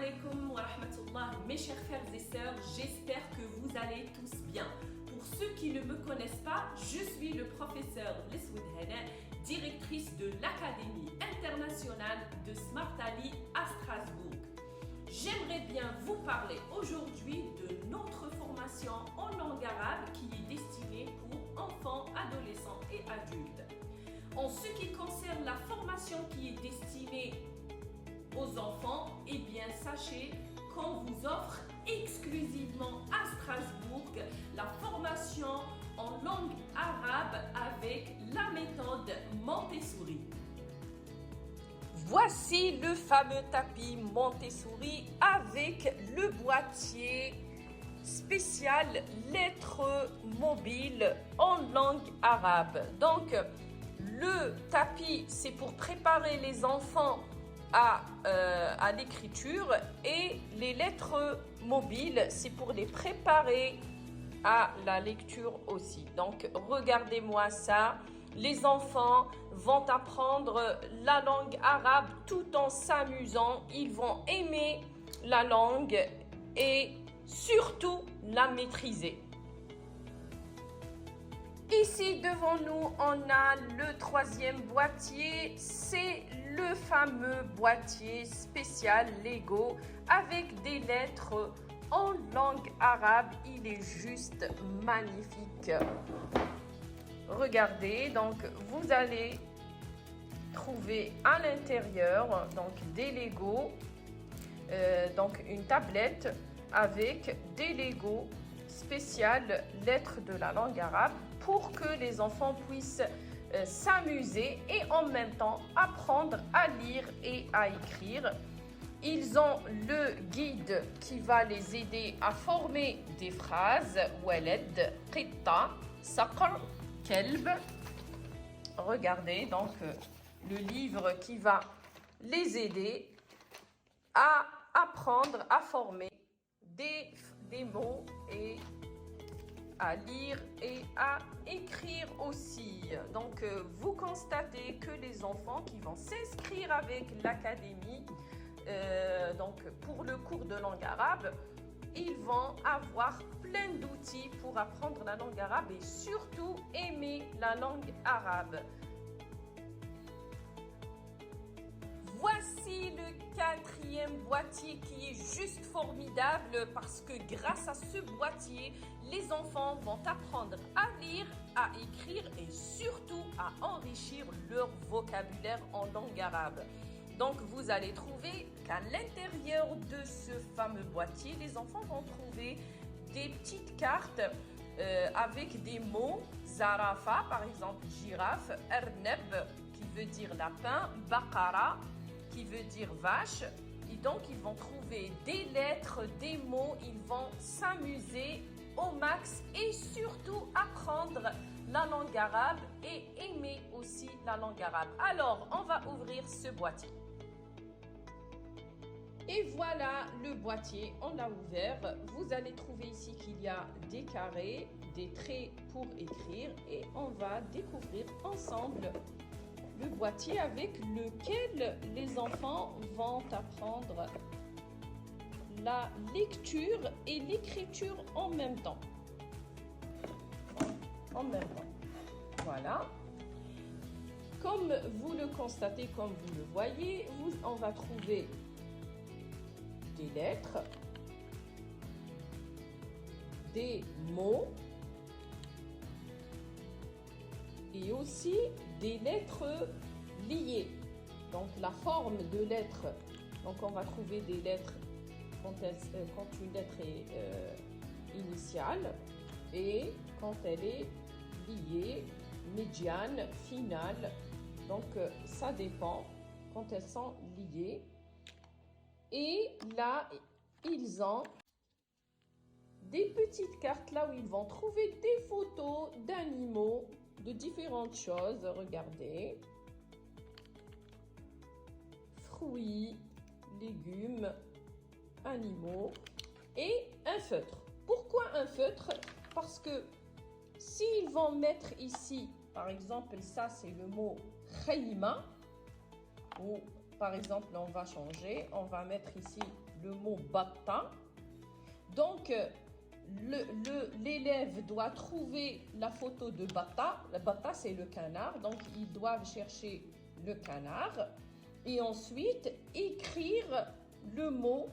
alaikum wa rahmatullah, mes chers frères et sœurs, j'espère que vous allez tous bien. Pour ceux qui ne me connaissent pas, je suis le professeur Leswood Hana, directrice de l'Académie internationale de Smart Ali à Strasbourg. J'aimerais bien vous parler aujourd'hui de notre formation en langue arabe qui est destinée pour enfants, adolescents et adultes. En ce qui concerne la formation qui est destinée aux enfants, eh bien sachez qu'on vous offre exclusivement à Strasbourg la formation en langue arabe avec la méthode Montessori. Voici le fameux tapis Montessori avec le boîtier spécial lettres mobiles en langue arabe. Donc, le tapis, c'est pour préparer les enfants à l'écriture et les lettres mobiles, c'est pour les préparer à la lecture aussi. Donc, regardez-moi ça. Les enfants vont apprendre la langue arabe tout en s'amusant. Ils vont aimer la langue et surtout la maîtriser. Ici devant nous, on a le troisième boîtier. C'est le fameux boîtier spécial Lego avec des lettres en langue arabe. Il est juste magnifique. Regardez, donc vous allez trouver à l'intérieur donc des Lego, donc une tablette avec des Lego spéciales lettres de la langue arabe pour que les enfants puissent s'amuser et en même temps apprendre à lire et à écrire. Ils ont le guide qui va les aider à former des phrases. Waled, qitta, saqr, kelb. Regardez donc le livre qui va les aider à apprendre à former des mots et à lire et à écrire aussi. Donc, vous constatez que les enfants qui vont s'inscrire avec l'académie, donc pour le cours de langue arabe, ils vont avoir plein d'outils pour apprendre la langue arabe et surtout aimer la langue arabe. Voici le quatrième boîtier qui est juste formidable parce que grâce à ce boîtier, les enfants vont apprendre à lire, à écrire et surtout à enrichir leur vocabulaire en langue arabe. Donc vous allez trouver qu'à l'intérieur de ce fameux boîtier, les enfants vont trouver des petites cartes avec des mots. Zarafa, par exemple girafe, Arnab qui veut dire lapin, Baqara qui veut dire vache. Et donc, ils vont trouver des lettres, des mots, ils vont s'amuser au max et surtout apprendre la langue arabe et aimer aussi la langue arabe. Alors, on va ouvrir ce boîtier. Et voilà le boîtier, on l'a ouvert. Vous allez trouver ici qu'il y a des carrés, des traits pour écrire et on va découvrir ensemble le boîtier avec lequel les enfants vont apprendre la lecture et l'écriture en même temps. En même temps. Voilà. Comme vous le constatez, comme vous le voyez, on va trouver des lettres, des mots et aussi des lettres liées. Donc la forme de lettres, donc on va trouver des lettres quand une lettre est initiale et quand elle est liée, médiane, finale. Donc ça dépend quand elles sont liées. Et là, ils ont des petites cartes là où ils vont trouver des photos d'animaux, de différentes choses. Regardez. Fruits, légumes, animaux et un feutre. Pourquoi un feutre? Parce que s'ils vont mettre ici, par exemple, ça c'est le mot khayma ou par exemple, on va changer. On va mettre ici le mot batta. Donc, l'élève doit trouver la photo de batta. Le batta, c'est le canard. Donc, ils doivent chercher le canard. Et ensuite, écrire le mot.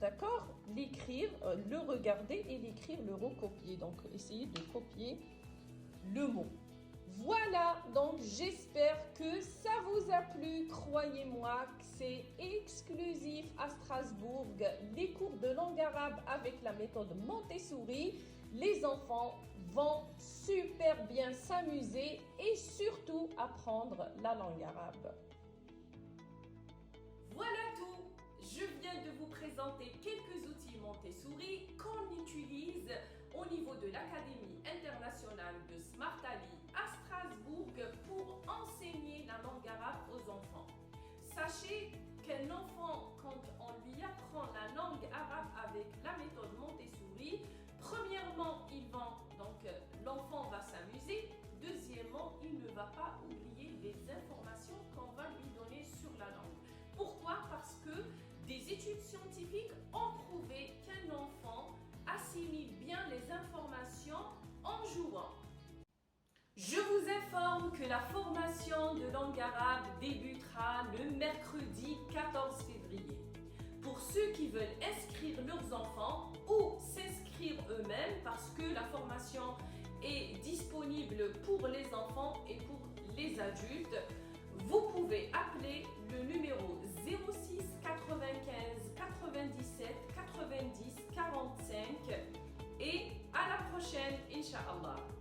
D'accord? L'écrire, le regarder et l'écrire, le recopier. Donc, essayez de copier le mot. Voilà, donc j'espère que ça vous a plu. Croyez-moi que c'est exclusif à Strasbourg. Les cours de langue arabe avec la méthode Montessori. Les enfants vont super bien s'amuser et surtout apprendre la langue arabe. Voilà tout. Je viens de vous présenter quelques outils Montessori qu'on utilise au niveau de l'Académie internationale de Smart Ali à Strasbourg pour enseigner la langue arabe aux enfants. Sachez qu'un enfant, quand on lui apprend la langue arabe avec la méthode Montessori, premièrement, l'enfant va s'amuser. Deuxièmement, il ne va pas oublier les informations qu'on va lui donner sur la langue. Pourquoi? Parce que des études scientifiques ont prouvé qu'un enfant assimile bien les informations en jouant. Je vous informe que la formation de langue arabe débutera le mercredi 14 février. Pour ceux qui veulent inscrire leurs enfants ou s'inscrire eux-mêmes, parce que la formation est disponible pour les enfants et pour les adultes, vous pouvez appeler le numéro 06 95 97 90 45 et à la prochaine, Inch'Allah.